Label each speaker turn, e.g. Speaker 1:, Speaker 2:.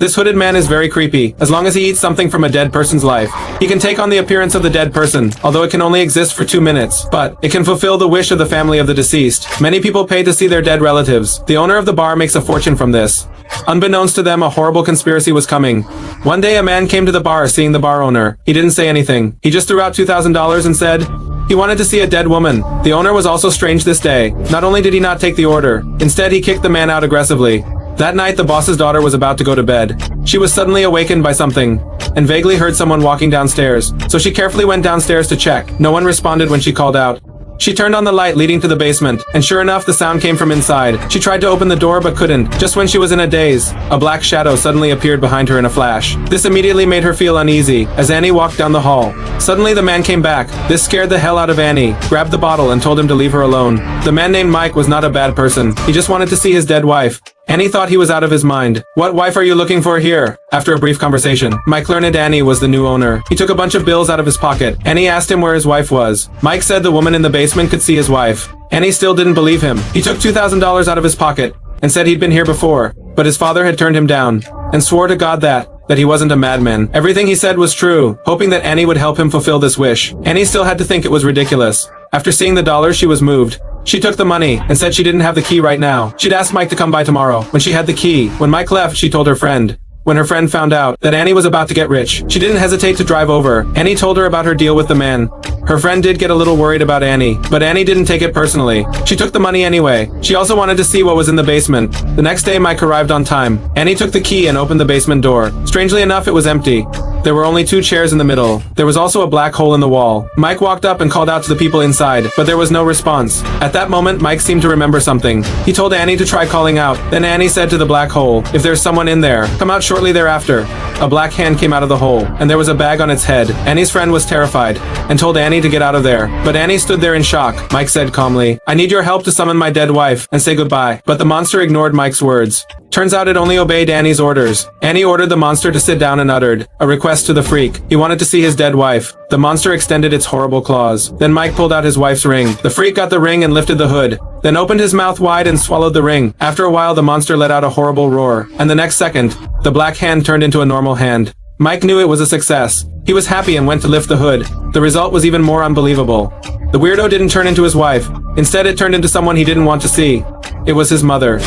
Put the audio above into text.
Speaker 1: This hooded man is very creepy, as long as he eats something from a dead person's life. He can take on the appearance of the dead person, although it can only exist for 2 minutes. But it can fulfill the wish of the family of the deceased. Many people pay to see their dead relatives. The owner of the bar makes a fortune from this. Unbeknownst to them, a horrible conspiracy was coming. One day a man came to the bar seeing the bar owner. He didn't say anything. He just threw out $2,000 and said he wanted to see a dead woman. The owner was also strange this day. Not only did he not take the order, instead he kicked the man out aggressively. That night the boss's daughter was about to go to bed. She was suddenly awakened by something, and vaguely heard someone walking downstairs. So she carefully went downstairs to check. No one responded when she called out. She turned on the light leading to the basement, and sure enough the sound came from inside. She tried to open the door but couldn't. Just when she was in a daze, a black shadow suddenly appeared behind her in a flash. This immediately made her feel uneasy, as Annie walked down the hall. Suddenly the man came back. This scared the hell out of Annie, grabbed the bottle and told him to leave her alone. The man named Mike was not a bad person. He just wanted to see his dead wife. Annie thought he was out of his mind. "What wife are you looking for here?" After a brief conversation, Mike learned Annie was the new owner. He took a bunch of bills out of his pocket. Annie asked him where his wife was. Mike said the woman in the basement could see his wife. Annie still didn't believe him. He took $2,000 out of his pocket and said he'd been here before, but his father had turned him down and swore to God that he wasn't a madman. Everything he said was true, hoping that Annie would help him fulfill this wish. Annie still had to think it was ridiculous. After seeing the dollars, she was moved. She took the money and said she didn't have the key right now. She'd asked Mike to come by tomorrow when she had the key. When Mike left, she told her friend. When her friend found out that Annie was about to get rich, she didn't hesitate to drive over. Annie told her about her deal with the man. Her friend did get a little worried about Annie, but Annie didn't take it personally. She took the money anyway. She also wanted to see what was in the basement. The next day, Mike arrived on time. Annie took the key and opened the basement door. Strangely enough, it was empty. There were only 2 chairs in the middle. There was also a black hole in the wall. Mike walked up and called out to the people inside, but there was no response. At that moment, Mike seemed to remember something. He told Annie to try calling out. Then Annie said to the black hole, "If there's someone in there, come out shortly thereafter." A black hand came out of the hole, and there was a bag on its head. Annie's friend was terrified and told Annie to get out of there. But Annie stood there in shock. Mike said calmly, "I need your help to summon my dead wife and say goodbye." But the monster ignored Mike's words. Turns out it only obeyed Annie's orders. Annie ordered the monster to sit down and uttered a request to the freak. He wanted to see his dead wife. The monster extended its horrible claws. Then Mike pulled out his wife's ring. The freak got the ring and lifted the hood, then opened his mouth wide and swallowed the ring. After a while, the monster let out a horrible roar, and the next second, the black hand turned into a normal hand. Mike knew it was a success. He was happy and went to lift the hood. The result was even more unbelievable. The weirdo didn't turn into his wife. Instead, it turned into someone he didn't want to see. It was his mother.